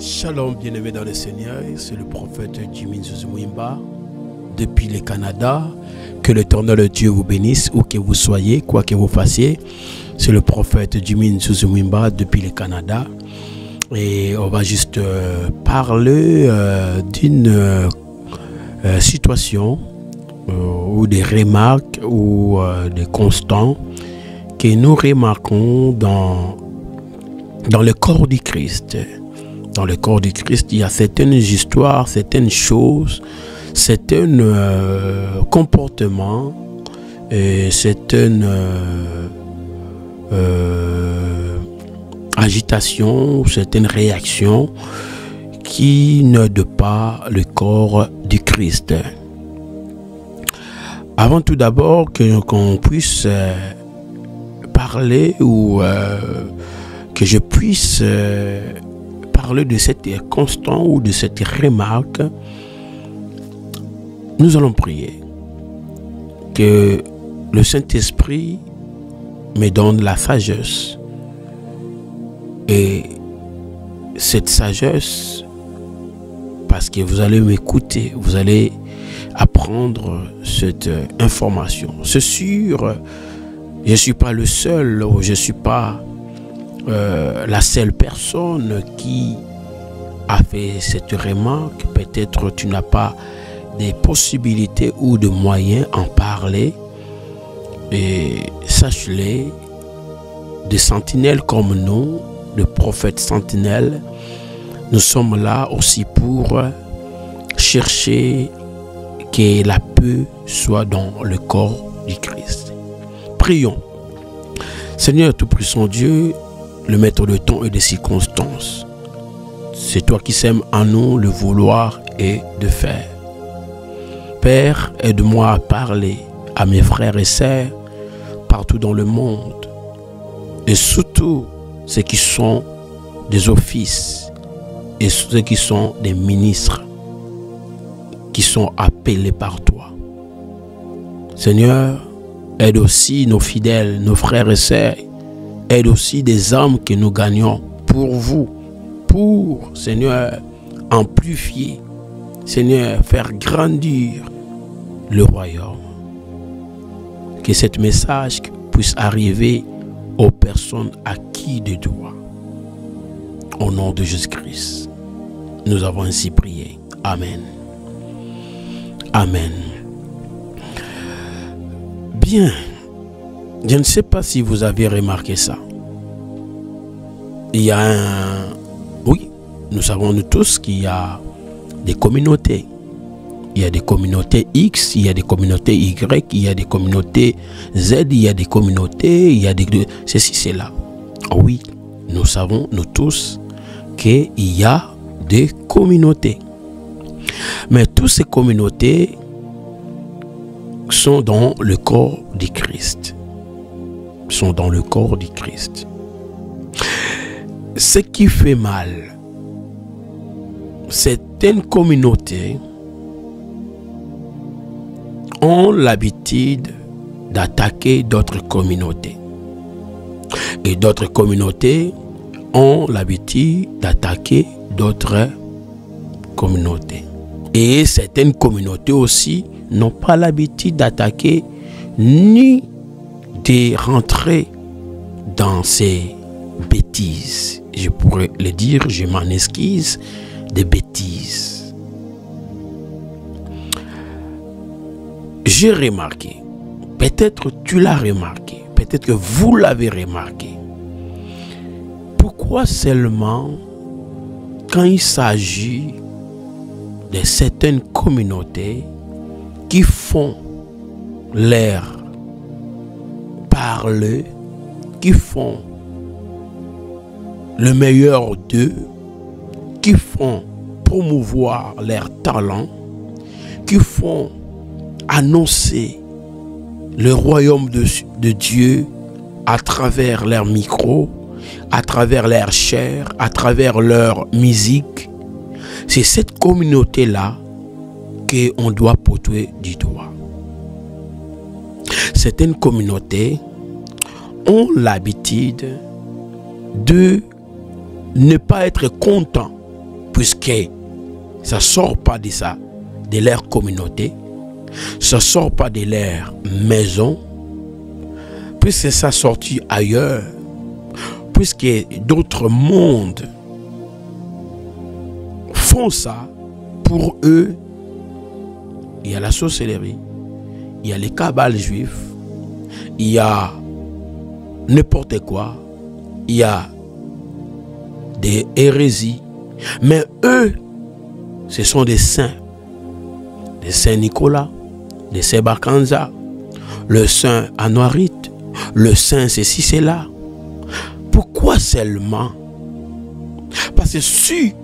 Shalom, bien-aimés dans le Seigneur, c'est le prophète Jimmy Zuzumwimba depuis le Canada. Que l'Éternel Dieu vous bénisse, où que vous soyez, quoi que vous fassiez. C'est le prophète Jimmy Zuzumwimba depuis le Canada. Et on va juste parler d'une situation ou des remarques ou des constants que nous remarquons dans le corps du Christ. Dans le corps du Christ, il y a certaines histoires, certaines choses, certains comportements, et certaines agitations, certaines réactions qui n'aident pas le corps du Christ. Avant tout d'abord qu'on puisse parler ou que je puisse parler de cette constant ou de cette remarque, nous allons prier que le Saint-Esprit me donne la sagesse, et cette sagesse, parce que vous allez m'écouter, vous allez apprendre cette information. C'est sûr, je ne suis pas le seul, ou je ne suis pas la seule personne qui a fait cette remarque. Peut-être tu n'as pas des possibilités ou de moyens en parler. Et sache-le, des sentinelles comme nous, de prophètes sentinelles, nous sommes là aussi pour chercher que la paix soit dans le corps du Christ. Prions. Seigneur Tout-Puissant Dieu, le maître de temps et des circonstances, c'est toi qui sèmes en nous le vouloir et de faire. Père, aide-moi à parler à mes frères et sœurs partout dans le monde, et surtout ceux qui sont des offices et ceux qui sont des ministres qui sont appelés par toi. Seigneur, aide aussi nos fidèles, nos frères et sœurs. Aide aussi des âmes que nous gagnons pour vous, pour, Seigneur, amplifier, Seigneur, faire grandir le royaume. Que ce message puisse arriver aux personnes à qui de droit. Au nom de Jésus-Christ, nous avons ainsi prié. Amen. Amen. Bien. Je ne sais pas si vous avez remarqué ça. Il y a oui, nous savons nous tous qu'il y a des communautés. Il y a des communautés X, il y a des communautés Y, il y a des communautés Z, il y a des communautés, il y a des... Ceci, c'est là. Oui, nous savons nous tous qu'il y a des communautés. Mais toutes ces communautés sont dans le corps du Christ. Sont dans le corps du Christ. Ce qui fait mal, certaines communautés ont l'habitude d'attaquer d'autres communautés. Et d'autres communautés ont l'habitude d'attaquer d'autres communautés. Et certaines communautés aussi n'ont pas l'habitude d'attaquer ni de rentrer dans ces bêtises. Je pourrais le dire, je m'en excuse, des bêtises. J'ai remarqué, peut-être tu l'as remarqué, peut-être que vous l'avez remarqué. Pourquoi seulement quand il s'agit de certaines communautés qui font leur parler, qui font le meilleur d'eux, qui font promouvoir leurs talents, qui font annoncer le royaume de Dieu à travers leurs micros, à travers leur chair, à travers leur musique. C'est cette communauté-là qu'on doit pointer du doigt. Certaines communautés ont l'habitude de ne pas être contents puisque ça ne sort pas de leur communauté, ça ne sort pas de leur maison, puisque ça sortit ailleurs, puisque d'autres mondes font ça, pour eux, il y a la sorcellerie, il y a les cabales juifs, il y a n'importe quoi, il y a des hérésies, mais eux, ce sont des saints Nicolas, des saints Bakanza, le saint Anuarit, le saint ceci, c'est là. Pourquoi seulement? Parce que si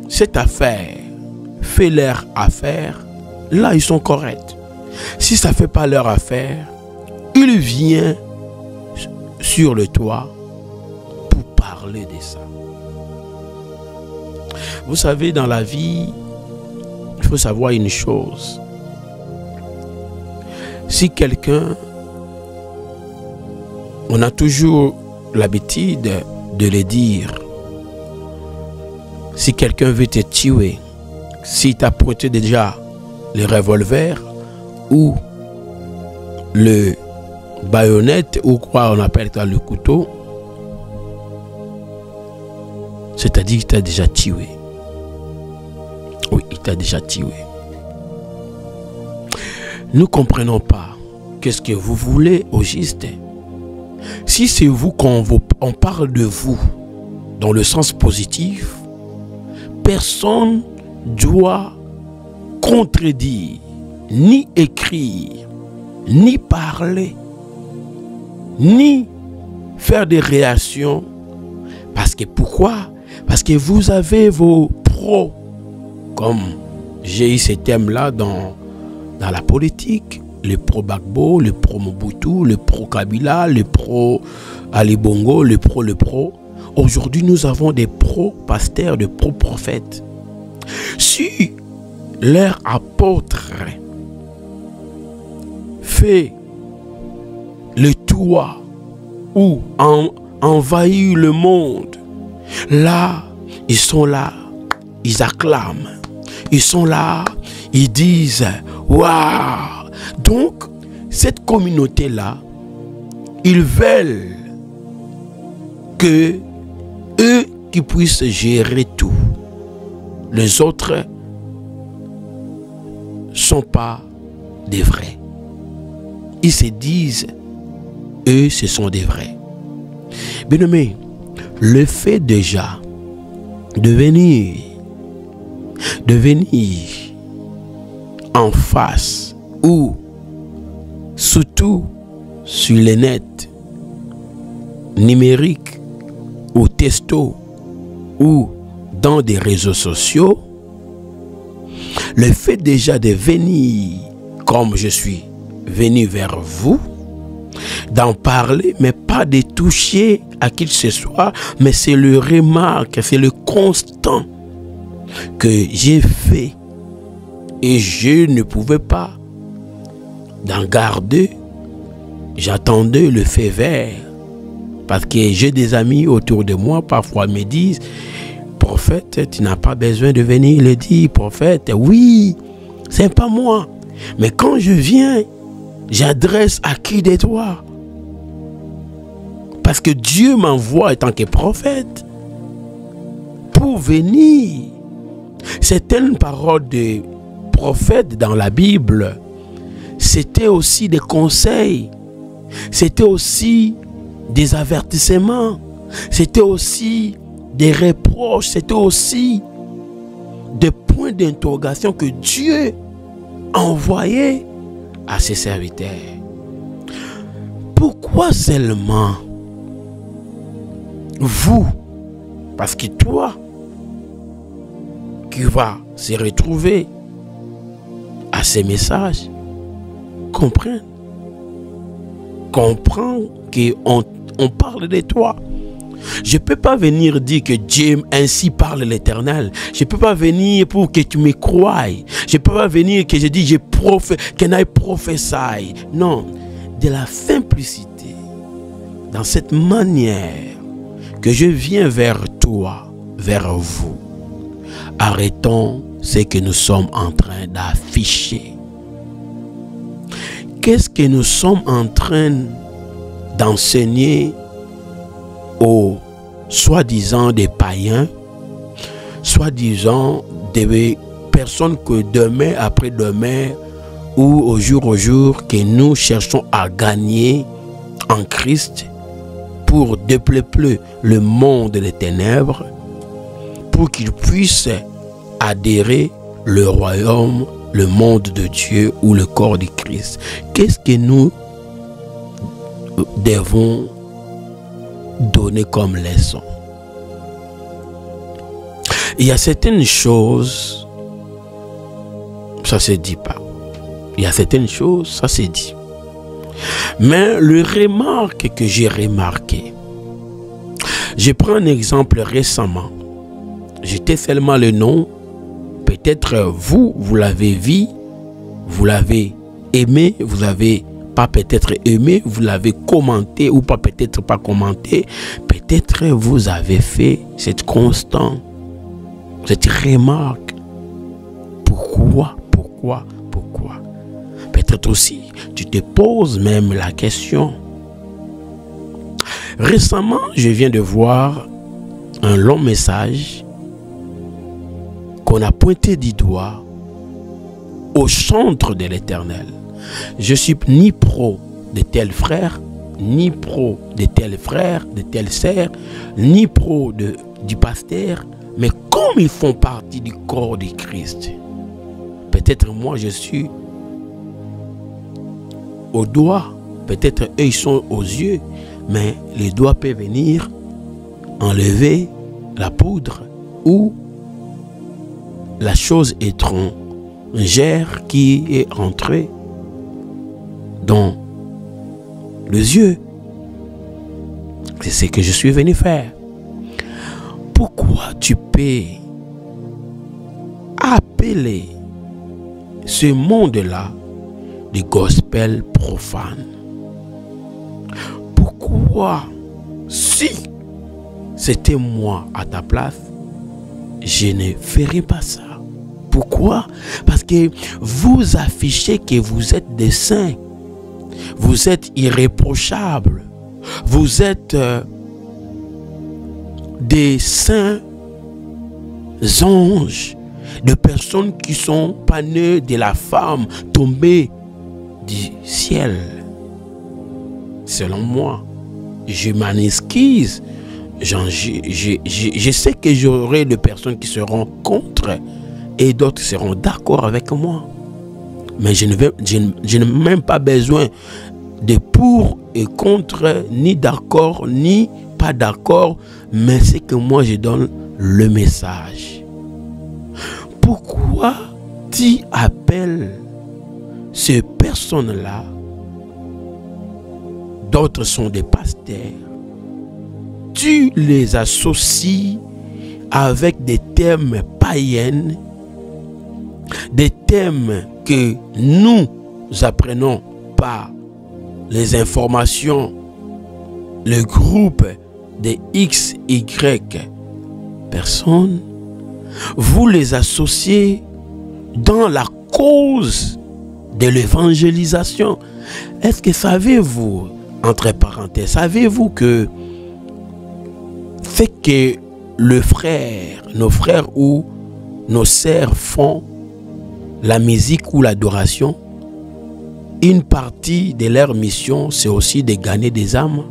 cette affaire fait leur affaire, là ils sont corrects. Si ça ne fait pas leur affaire, il vient sur le toit pour parler de ça. Vous savez, dans la vie, il faut savoir une chose. Si quelqu'un, on a toujours l'habitude de le dire, si quelqu'un veut te tuer, si tu as prêté déjà le revolver ou le baïonnette ou quoi on appelle ça, le couteau, c'est-à-dire qu'il t'a déjà tué. Oui, il t'a déjà tué. Nous ne comprenons pas qu'est-ce que vous voulez au juste. Si c'est vous qu'on parle de vous dans le sens positif, personne doit contredire, ni écrire, ni parler, ni faire des réactions. Parce que pourquoi? Parce que vous avez vos pros, comme j'ai eu ce thème-là dans la politique, le pro-Gbagbo, le pro-Mobutu, le pro-Kabila, le pro-Ali Bongo, le pro. Aujourd'hui, nous avons des pro-pasteurs, des pro-prophètes. Si leur apôtre fait le toit ou envahit le monde, là, ils sont là, ils acclament. Ils sont là, ils disent « Waouh !» Donc, cette communauté-là, ils veulent que eux qui puissent gérer tout. Les autres ne sont pas des vrais. Ils se disent, eux, ce sont des vrais. Bien-aimé, le fait déjà de venir en face ou surtout sur les nets numériques ou testo ou dans des réseaux sociaux, le fait déjà de venir comme je suis venu vers vous, d'en parler, mais pas de toucher à qui que ce soit, mais c'est le remarque, c'est le constant que j'ai fait et je ne pouvais pas d'en garder. J'attendais le fait vert parce que j'ai des amis autour de moi, parfois me disent « Prophète, tu n'as pas besoin de venir le dire, prophète. » Oui, c'est pas moi. Mais quand je viens, j'adresse à qui de toi? Parce que Dieu m'envoie en tant que prophète pour venir. Certaines paroles de prophètes dans la Bible, c'était aussi des conseils, c'était aussi des avertissements, c'était aussi des reproches, c'était aussi des points d'interrogation que Dieu a envoyés à ses serviteurs. Pourquoi seulement vous? Parce que toi, qui vas se retrouver à ces messages, comprends qu'on parle de toi. Je ne peux pas venir dire que Dieu ainsi parle l'Éternel. Je ne peux pas venir pour que tu me croies. Je ne peux pas venir que je dise que n'aille prophétie. Non, de la simplicité, dans cette manière que je viens vers toi, vers vous. arrêtons ce que nous sommes en train d'afficher. Qu'est-ce que nous sommes en train d'enseigner aux soi-disant des païens, soi-disant des personnes que demain après demain ou au jour que nous cherchons à gagner en Christ pour dépeupler le monde des ténèbres, pour qu'ils puissent adhérer le royaume, le monde de Dieu ou le corps de Christ. Qu'est-ce que nous devons donner comme leçon? Il y a certaines choses, ça se dit pas. Il y a certaines choses, ça se dit. Mais le remarque que j'ai remarqué, je prends un exemple récemment. J'étais seulement le nom. Peut-être vous, vous l'avez vu, vous l'avez aimé, vous l'avez pas peut-être aimé, vous l'avez commenté ou pas peut-être pas commenté. Peut-être vous avez fait cette constante, cette remarque. Pourquoi? Peut-être aussi, tu te poses même la question. Récemment, je viens de voir un long message qu'on a pointé du doigt au centre de l'Éternel. Je suis ni pro de tel frère, ni pro de tel frère, de telle sœur, ni pro du pasteur, mais comme ils font partie du corps de Christ, peut-être moi je suis aux doigts, peut-être eux ils sont aux yeux, mais les doigts peuvent venir enlever la poudre ou la chose étrangère qui est entrée dans les yeux. C'est ce que je suis venu faire. Pourquoi tu peux appeler ce monde-là de gospel profane? Pourquoi, si c'était moi à ta place, je ne ferais pas ça? Pourquoi? Parce que vous affichez que vous êtes des saints, vous êtes irréprochables, vous êtes des saints anges, de personnes qui sont pas nées de la femme tombée du ciel. Selon moi, je m'en excuse. Je sais que j'aurai des personnes qui seront contre et d'autres seront d'accord avec moi. Mais je n'ai même pas besoin de pour et contre, ni d'accord, ni pas d'accord. Mais c'est que moi je donne le message. Pourquoi tu appelles ces personnes-là, d'autres sont des pasteurs, tu les associes avec des thèmes païens, des thèmes que nous apprenons par les informations, le groupe de XY personnes, vous les associez dans la cause de l'évangélisation. Est-ce que savez-vous, entre parenthèses, savez-vous que ce que nos frères ou nos sœurs font, la musique ou l'adoration, une partie de leur mission, c'est aussi de gagner des âmes.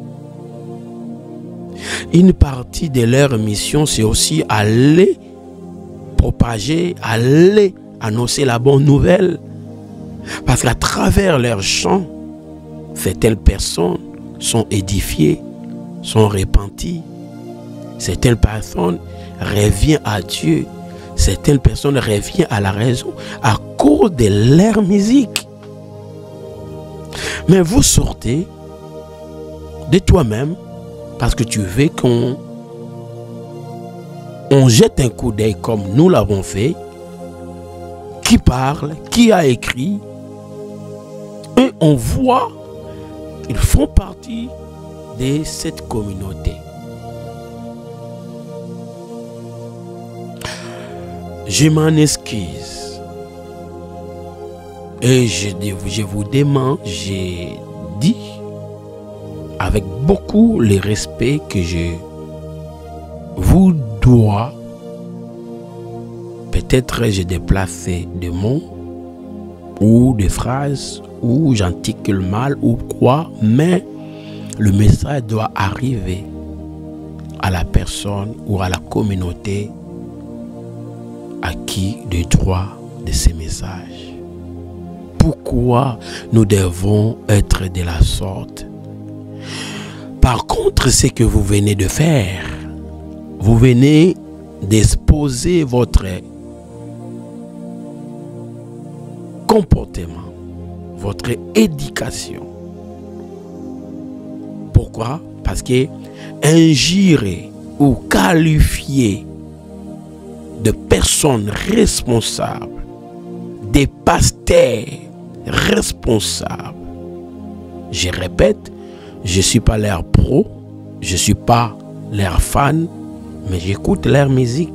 Une partie de leur mission, c'est aussi aller propager, aller annoncer la bonne nouvelle. Parce qu'à travers leurs chants, certaines personnes sont édifiées, sont repenties. Certaines personnes reviennent à Dieu. Certaines personnes reviennent à la raison à cause de leur musique. Mais vous sortez de toi-même parce que tu veux qu'on jette un coup d'œil comme nous l'avons fait. Qui parle, qui a écrit. Et on voit qu'ils font partie de cette communauté. Je m'en excuse. Et je vous demande, j'ai dit avec beaucoup le respect que je vous dois. Peut-être j'ai déplacé des mots ou des phrases ou j'articule mal ou quoi, mais le message doit arriver à la personne ou à la communauté à qui le droit de ces messages. Pourquoi nous devons être de la sorte? Par contre, ce que vous venez de faire, vous venez d'exposer votre comportement, votre éducation. Pourquoi? Parce que injurer ou qualifier de personnes responsables, des pasteurs responsables. Je répète, je ne suis pas leur pro, je ne suis pas leur fan, mais j'écoute leur musique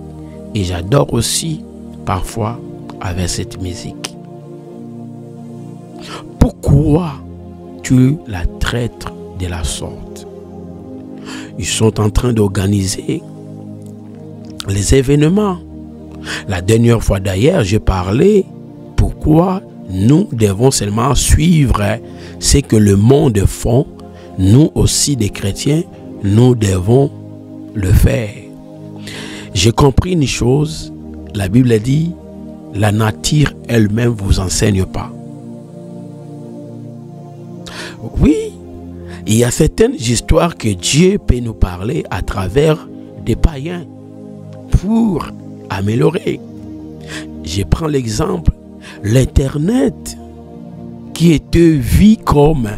et j'adore aussi parfois avec cette musique. Pourquoi tu la traites de la sorte? Ils sont en train d'organiser les événements. La dernière fois d'ailleurs, j'ai parlé pourquoi nous devons seulement suivre ce que le monde fait. Nous aussi, des chrétiens, nous devons le faire. J'ai compris une chose, la Bible dit, la nature elle-même ne vous enseigne pas. Oui, il y a certaines histoires que Dieu peut nous parler à travers des païens pour améliorer. Je prends l'exemple, l'Internet qui était vu comme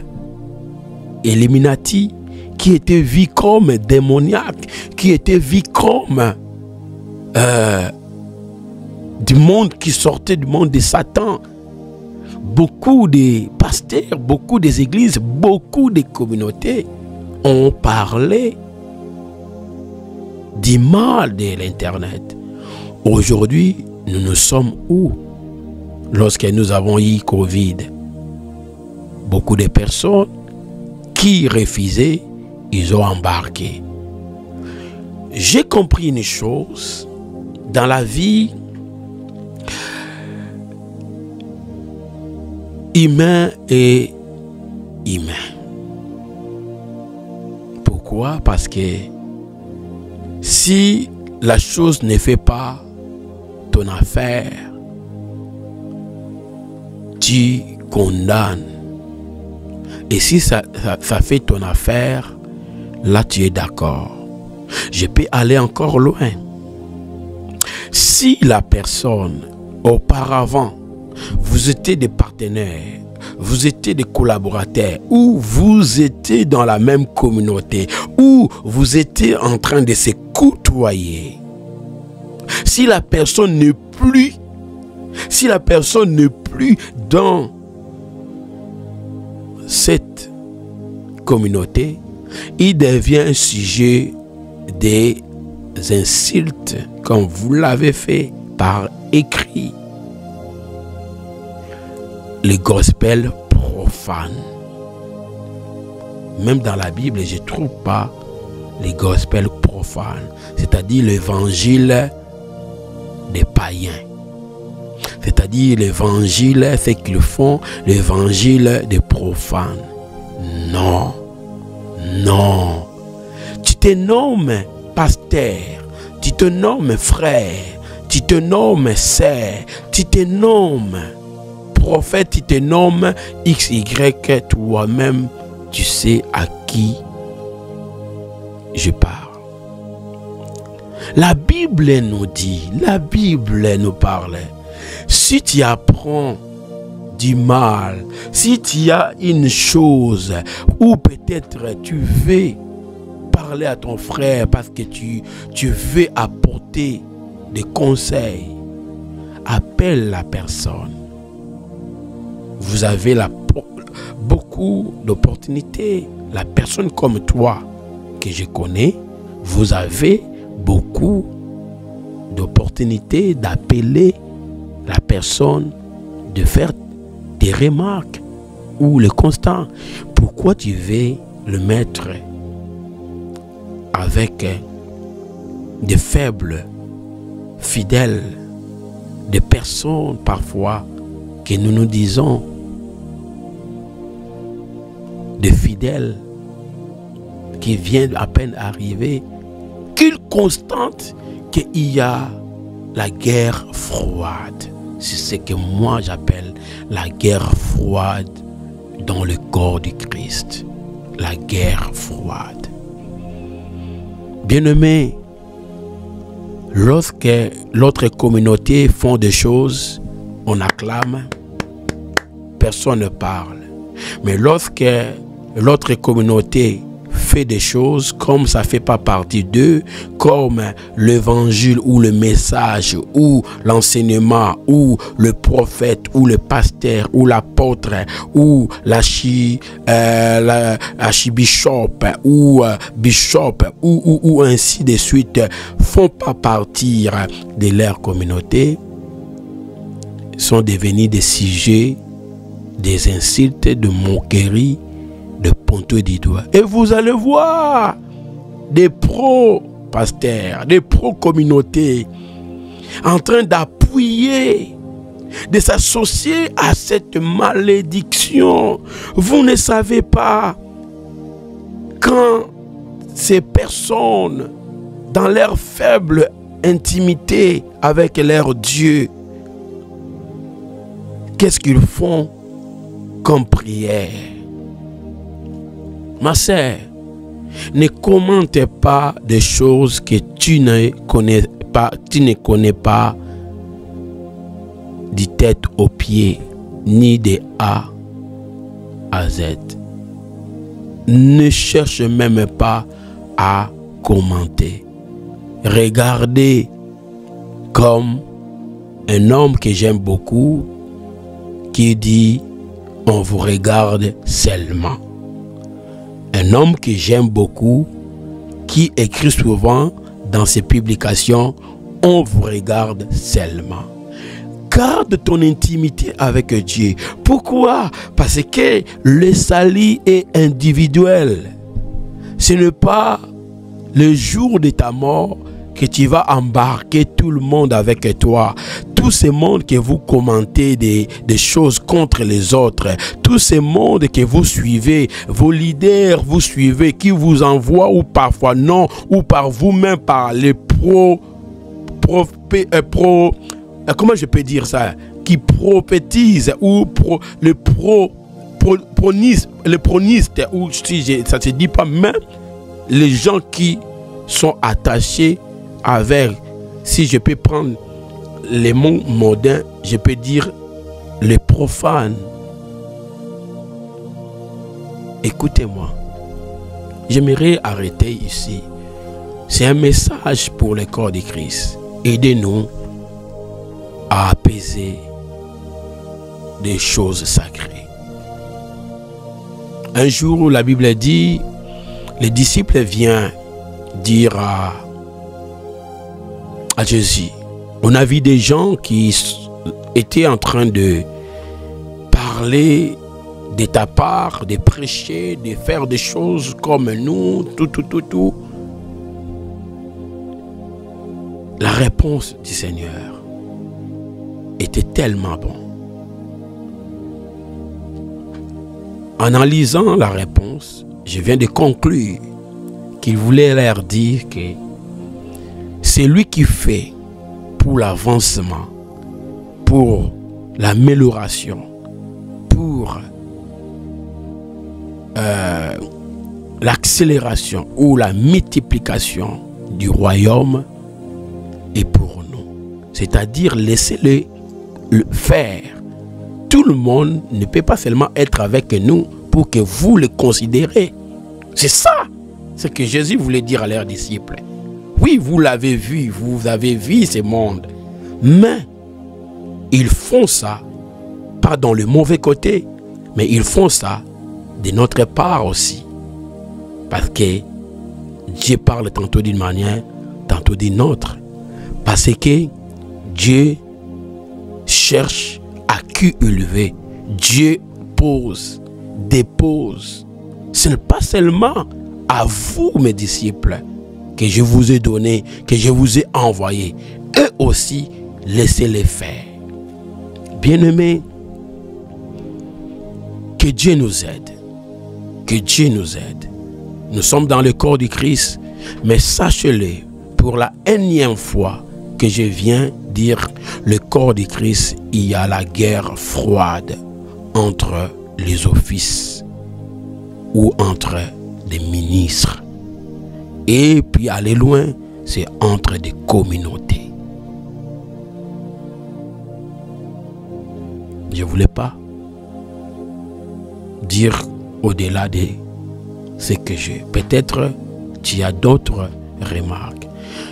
Illuminati, qui était vu comme démoniaque, qui était vu comme du monde qui sortait du monde de Satan. Beaucoup de pasteurs, beaucoup des églises, beaucoup de communautés ont parlé du mal de l'Internet. Aujourd'hui, nous sommes où? Lorsque nous avons eu Covid, beaucoup de personnes qui refusaient, ils ont embarqué. J'ai compris une chose, dans la vie humain et humain. Pourquoi? Parce que si la chose ne fait pas ton affaire, tu condamnes. Et si ça fait ton affaire, là tu es d'accord. Je peux aller encore loin. Si la personne, auparavant, vous étiez des partenaires, vous étiez des collaborateurs, ou vous étiez dans la même communauté, ou vous étiez en train de se côtoyer, si la personne n'est plus, dans cette communauté, il devient un sujet des insultes, comme vous l'avez fait par écrit. Le gospel profane. Même dans la Bible, je ne trouve pas le gospel profane, c'est-à-dire l'évangile des païens. C'est-à-dire l'évangile, ce qu'ils font, l'évangile des profanes. Non, non. Tu te nommes pasteur, tu te nommes frère, tu te nommes sœur, tu te nommes prophète, tu te nommes XY, toi-même, tu sais à qui je parle. La Bible nous dit, la Bible nous parle. Si tu apprends du mal, si tu as une chose, ou peut-être tu veux parler à ton frère parce que tu veux apporter des conseils, appelle la personne. Vous avez beaucoup d'opportunités. La personne comme toi que je connais, vous avez beaucoup d'opportunité d'appeler la personne, de faire des remarques ou le constat. Pourquoi tu veux le mettre avec des faibles, fidèles, des personnes parfois que nous nous disons des fidèles qui viennent à peine arriver, qu'il constate qu'il y a la guerre froide. C'est ce que moi j'appelle la guerre froide dans le corps du Christ. La guerre froide. Bien-aimés, lorsque l'autre communauté font des choses, on acclame, personne ne parle. Mais lorsque l'autre communauté fait des choses comme ça ne fait pas partie d'eux, comme l'évangile ou le message ou l'enseignement ou le prophète ou le pasteur ou l'apôtre ou l'archibishop ou bishop ou ainsi de suite font pas partir de leur communauté, sont devenus des sujets, des insultes, de moqueries, de pointer du doigt. Et vous allez voir des pro-pasteurs, des pro-communautés en train d'appuyer, de s'associer à cette malédiction. Vous ne savez pas quand ces personnes, dans leur faible intimité avec leur Dieu, qu'est-ce qu'ils font comme prière? Ma sœur, ne commente pas des choses que tu ne connais pas du tête aux pieds, ni de A à Z. Ne cherche même pas à commenter. Regardez comme un homme que j'aime beaucoup qui dit « on vous regarde seulement ». Un homme que j'aime beaucoup, qui écrit souvent dans ses publications, on vous regarde seulement. Garde ton intimité avec Dieu. Pourquoi? Parce que le salut est individuel. Ce n'est pas le jour de ta mort que tu vas embarquer tout le monde avec toi. Tout ce monde que vous commentez des choses contre les autres, tout ce monde que vous suivez, vos leaders vous suivez, qui vous envoient ou parfois non, ou par vous-même par les comment je peux dire ça, qui prophétisent ou le pronistes, ou si ça ne se dit pas, même les gens qui sont attachés avec, si je peux prendre les mots modernes, je peux dire les profanes. Écoutez-moi, j'aimerais arrêter ici. C'est un message pour le corps de Christ. Aidez-nous à apaiser des choses sacrées. Un jour, la Bible dit, les disciples viennent dire à Jésus, on a vu des gens qui étaient en train de parler de ta part, de prêcher, de faire des choses comme nous, tout. La réponse du Seigneur était tellement bonne. En analysant la réponse, je viens de conclure qu'il voulait leur dire que c'est lui qui fait pour l'avancement, pour l'amélioration, pour l'accélération ou la multiplication du royaume et pour nous. C'est-à-dire laissez-le faire. Tout le monde ne peut pas seulement être avec nous pour que vous le considérez. C'est ça ce que Jésus voulait dire à leurs disciples. Oui, vous l'avez vu, vous avez vu ce monde. Mais ils font ça, pas dans le mauvais côté, mais ils font ça de notre part aussi. Parce que Dieu parle tantôt d'une manière, tantôt d'une autre. Parce que Dieu cherche à qui élever. Dieu dépose. Ce n'est pas seulement à vous, mes disciples, que je vous ai donné, que je vous ai envoyé. Eux aussi, laissez-les faire. Bien-aimés, que Dieu nous aide. Que Dieu nous aide. Nous sommes dans le corps du Christ, mais sachez-le, pour la énième fois que je viens dire le corps du Christ, il y a la guerre froide entre les offices ou entre des ministres. Et puis aller loin, c'est entre des communautés. Je ne voulais pas dire au-delà de ce que j'ai. Peut-être tu as d'autres remarques.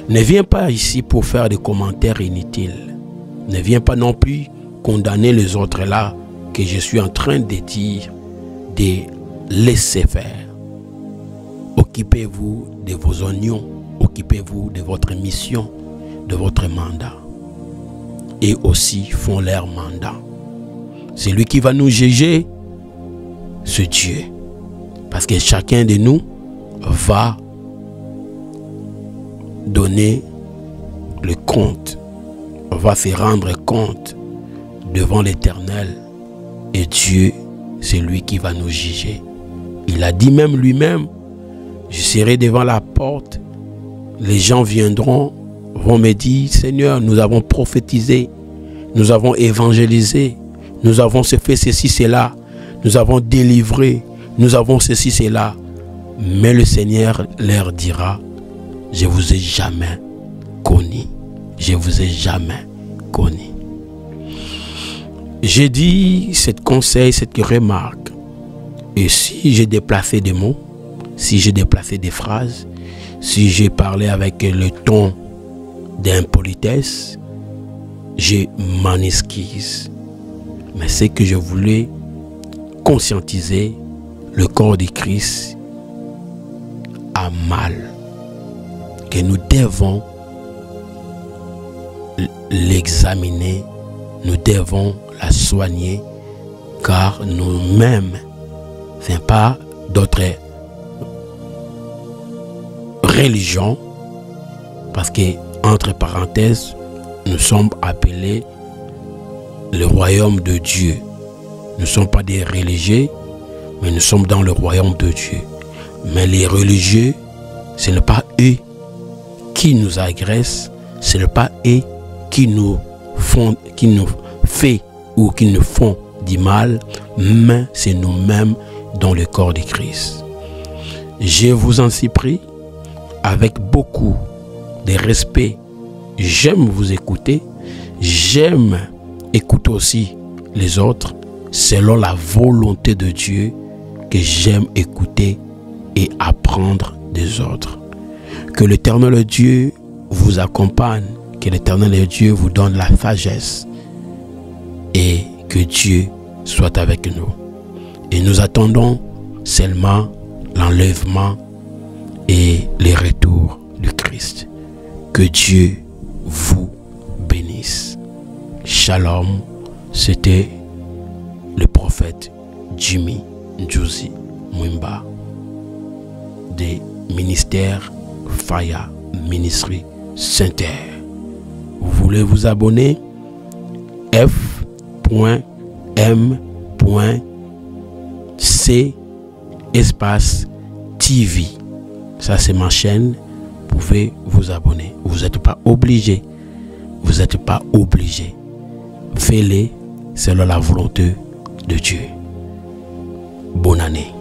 Ne viens pas ici pour faire des commentaires inutiles. Ne viens pas non plus condamner les autres là que je suis en train de dire, de laisser faire. Occupez-vous de vos oignons, occupez-vous de votre mission, de votre mandat. Et aussi font leur mandat. Celui qui va nous juger, c'est Dieu. Parce que chacun de nous va donner le compte, va se rendre compte devant l'Éternel. Et Dieu, c'est lui qui va nous juger. Il a dit même lui-même, je serai devant la porte, les gens viendront, vont me dire, Seigneur, nous avons prophétisé, nous avons évangélisé, nous avons fait ceci, cela, nous avons délivré, nous avons ceci, cela. Mais le Seigneur leur dira, je ne vous ai jamais connu. Je ne vous ai jamais connu. J'ai dit cette conseil, cette remarque. Et si j'ai déplacé des mots, si j'ai déplacé des phrases, si j'ai parlé avec le ton d'impolitesse, je m'en excuse. Mais c'est que je voulais conscientiser le corps du Christ a mal, que nous devons l'examiner, nous devons la soigner, car nous-mêmes, ce n'est pas d'autres religions, parce que, entre parenthèses, nous sommes appelés le royaume de Dieu. Nous ne sommes pas des religieux, mais nous sommes dans le royaume de Dieu. Mais les religieux, ce n'est pas eux qui nous agressent, ce n'est pas eux qui nous font ou qui nous font du mal, mais c'est nous-mêmes dans le corps de Christ. Je vous en supplie, avec beaucoup de respect, j'aime vous écouter, j'aime écouter aussi les autres, selon la volonté de Dieu, que j'aime écouter et apprendre des autres. Que l'Éternel Dieu vous accompagne, que l'Éternel Dieu vous donne la sagesse et que Dieu soit avec nous. Et nous attendons seulement l'enlèvement et le retour du Christ. Que Dieu vous bénisse. Shalom, c'était le prophète Jimmy Njosi Mwimba des ministères Faya Ministry Center. Vous voulez vous abonner? f.m.c espace TV. Ça c'est ma chaîne. Vous pouvez vous abonner. Vous n'êtes pas obligé. Vous n'êtes pas obligé. Faites-le selon la volonté de Dieu. Bonne année.